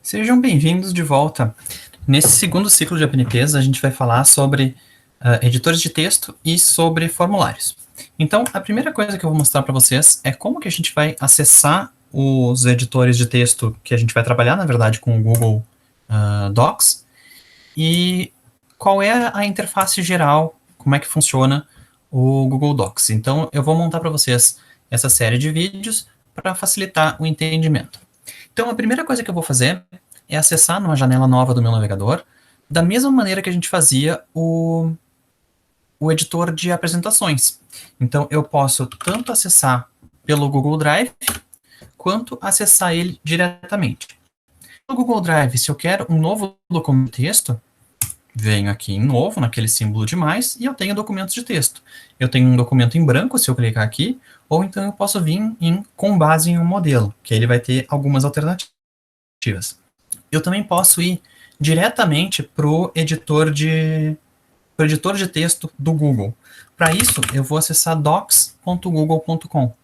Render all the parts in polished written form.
Sejam bem-vindos de volta. Nesse segundo ciclo de APNPs, a gente vai falar sobre editores de texto e sobre formulários. Então, a primeira coisa que eu vou mostrar para vocês é como que a gente vai acessar os editores de texto que a gente vai trabalhar, na verdade, com o Google Docs, e qual é a interface geral, como é que funciona o Google Docs. Então, eu vou montar para vocês essa série de vídeos para facilitar o entendimento. Então, a primeira coisa que eu vou fazer é acessar numa janela nova do meu navegador, da mesma maneira que a gente fazia o editor de apresentações. Então, eu posso tanto acessar pelo Google Drive, quanto acessar ele diretamente. No Google Drive, se eu quero um novo documento de texto, venho aqui em novo, naquele símbolo de mais, e eu tenho documentos de texto. Eu tenho um documento em branco, se eu clicar aqui, ou então eu posso vir com base em um modelo, que ele vai ter algumas alternativas. Eu também posso ir diretamente para o editor de texto do Google. Para isso, eu vou acessar docs.google.com.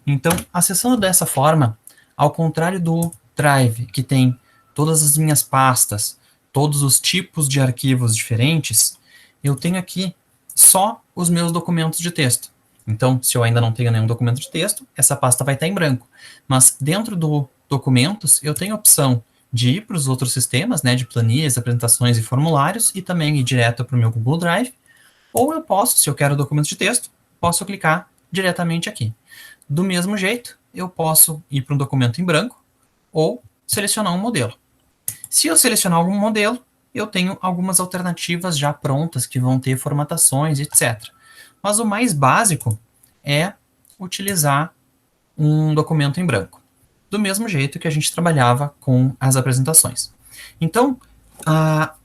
Então, acessando dessa forma, ao contrário do Drive, que tem todas as minhas pastas, todos os tipos de arquivos diferentes, eu tenho aqui só os meus documentos de texto. Então, se eu ainda não tenho nenhum documento de texto, essa pasta vai estar em branco. Mas dentro do documentos, eu tenho a opção de ir para os outros sistemas, né, de planilhas, apresentações e formulários, e também ir direto para o meu Google Drive, ou eu posso, se eu quero documentos de texto, posso clicar diretamente aqui. Do mesmo jeito, eu posso ir para um documento em branco, ou selecionar um modelo. Se eu selecionar algum modelo, eu tenho algumas alternativas já prontas que vão ter formatações, etc. Mas o mais básico é utilizar um documento em branco, do mesmo jeito que a gente trabalhava com as apresentações. Então, a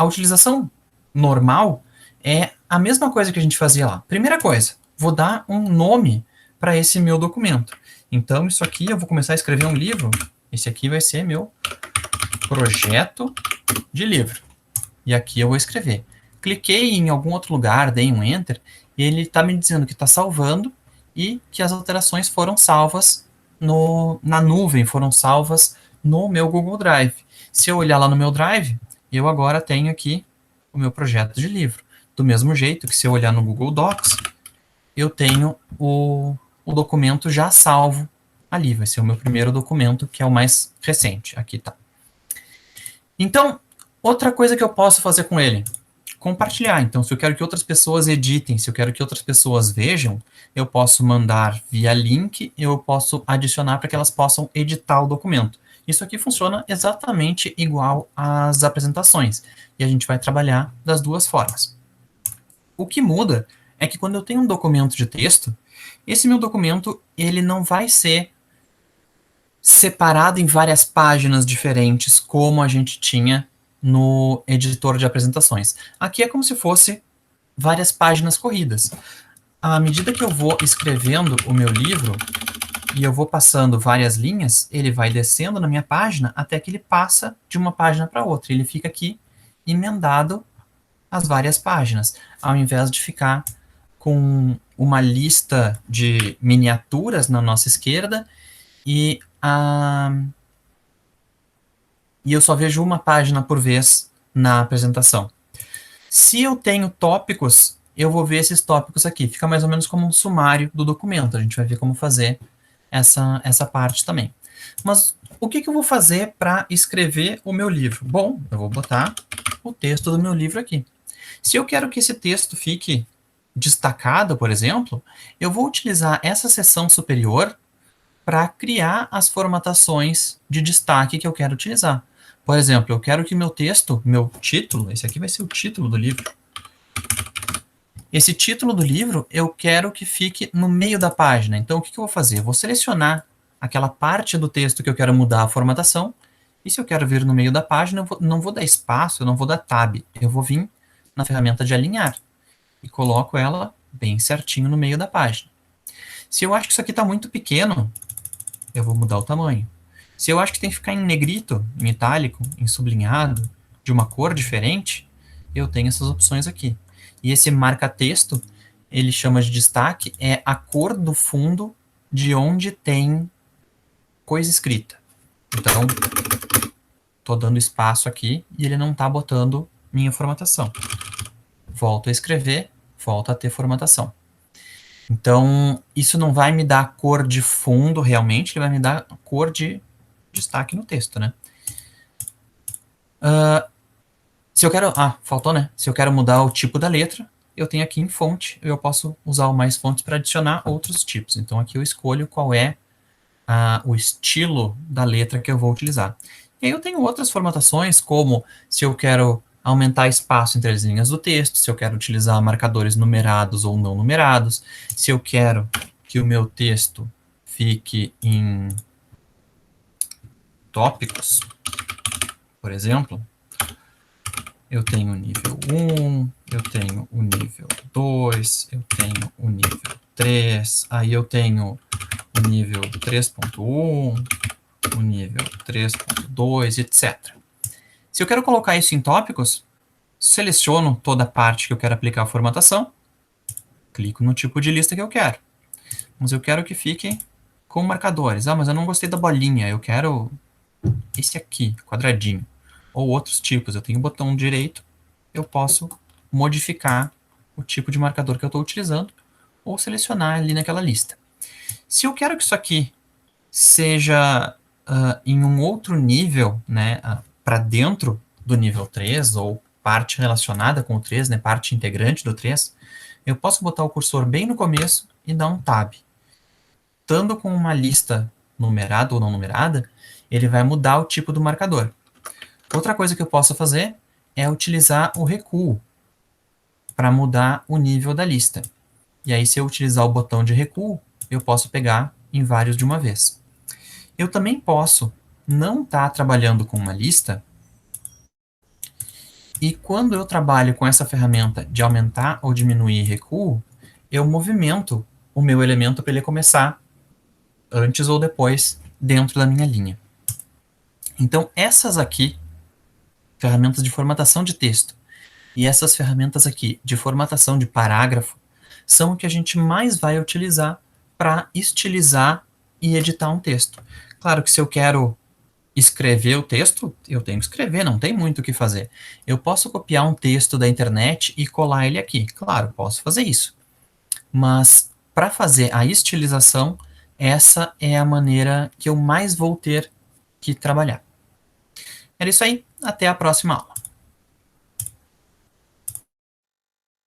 utilização normal é a mesma coisa que a gente fazia lá. Primeira coisa, vou dar um nome para esse meu documento. Então, isso aqui, eu vou começar a escrever um livro. Esse aqui vai ser meu projeto de livro. E aqui eu vou escrever. Cliquei em algum outro lugar, dei um Enter, e ele está me dizendo que está salvando e que as alterações foram salvas na nuvem, foram salvas no meu Google Drive. Se eu olhar lá no meu Drive, eu agora tenho aqui o meu projeto de livro. Do mesmo jeito que se eu olhar no Google Docs, eu tenho o documento já salvo ali. Vai ser o meu primeiro documento, que é o mais recente. Aqui tá. Então, outra coisa que eu posso fazer com ele, compartilhar. Então, se eu quero que outras pessoas editem, se eu quero que outras pessoas vejam, eu posso mandar via link, eu posso adicionar para que elas possam editar o documento. Isso aqui funciona exatamente igual às apresentações, e a gente vai trabalhar das duas formas. O que muda é que quando eu tenho um documento de texto, esse meu documento ele não vai ser separado em várias páginas diferentes, como a gente tinha no editor de apresentações. Aqui é como se fosse várias páginas corridas. À medida que eu vou escrevendo o meu livro, e eu vou passando várias linhas, ele vai descendo na minha página até que ele passa de uma página para outra. Ele fica aqui emendado as várias páginas, ao invés de ficar com uma lista de miniaturas na nossa esquerda e eu só vejo uma página por vez na apresentação. Se eu tenho tópicos, eu vou ver esses tópicos aqui. Fica mais ou menos como um sumário do documento. A gente vai ver como fazer essa parte também. Mas o que eu vou fazer para escrever o meu livro? Bom, eu vou botar o texto do meu livro aqui. Se eu quero que esse texto fique destacado, por exemplo, eu vou utilizar essa seção superior para criar as formatações de destaque que eu quero utilizar. Por exemplo, eu quero que meu texto, meu título, esse aqui vai ser o título do livro. Esse título do livro, eu quero que fique no meio da página. Então, o que eu vou fazer? Eu vou selecionar aquela parte do texto que eu quero mudar a formatação, e se eu quero vir no meio da página, eu não vou dar espaço, eu não vou dar tab, eu vou vir na ferramenta de alinhar, e coloco ela bem certinho no meio da página. Se eu acho que isso aqui está muito pequeno, eu vou mudar o tamanho. Se eu acho que tem que ficar em negrito, em itálico, em sublinhado, de uma cor diferente, eu tenho essas opções aqui. E esse marca-texto, ele chama de destaque, é a cor do fundo de onde tem coisa escrita. Então, estou dando espaço aqui e ele não está botando minha formatação. Volto a escrever, volto a ter formatação. Então, isso não vai me dar cor de fundo realmente, ele vai me dar cor de destaque no texto, né? Se eu quero... faltou, né? Se eu quero mudar o tipo da letra, eu tenho aqui em fonte, eu posso usar o mais fontes para adicionar outros tipos. Então, aqui eu escolho qual é o estilo da letra que eu vou utilizar. E aí eu tenho outras formatações, como se eu quero aumentar espaço entre as linhas do texto, se eu quero utilizar marcadores numerados ou não numerados, se eu quero que o meu texto fique em tópicos, por exemplo, eu tenho o nível 1, eu tenho o nível 2, eu tenho o nível 3, aí eu tenho o nível 3.1, o nível 3.2, etc. Se eu quero colocar isso em tópicos, seleciono toda a parte que eu quero aplicar a formatação, clico no tipo de lista que eu quero. Mas eu quero que fique com marcadores. Mas eu não gostei da bolinha, eu quero esse aqui, quadradinho. Ou outros tipos, eu tenho o botão direito, eu posso modificar o tipo de marcador que eu estou utilizando, ou selecionar ali naquela lista. Se eu quero que isso aqui seja em um outro nível, né, para dentro do nível 3, ou parte relacionada com o 3, né, parte integrante do 3, eu posso botar o cursor bem no começo e dar um tab. Estando com uma lista numerada ou não numerada, ele vai mudar o tipo do marcador. Outra coisa que eu posso fazer é utilizar o recuo para mudar o nível da lista. E aí, se eu utilizar o botão de recuo, eu posso pegar em vários de uma vez. Eu também posso não estar trabalhando com uma lista, e quando eu trabalho com essa ferramenta de aumentar ou diminuir recuo, eu movimento o meu elemento para ele começar antes ou depois dentro da minha linha. Então, essas aqui, ferramentas de formatação de texto, e essas ferramentas aqui de formatação de parágrafo, são o que a gente mais vai utilizar para estilizar e editar um texto. Claro que se eu quero escrever o texto, eu tenho que escrever, não tem muito o que fazer. Eu posso copiar um texto da internet e colar ele aqui. Claro, posso fazer isso. Mas para fazer a estilização, essa é a maneira que eu mais vou ter que trabalhar. Era isso aí, até a próxima aula.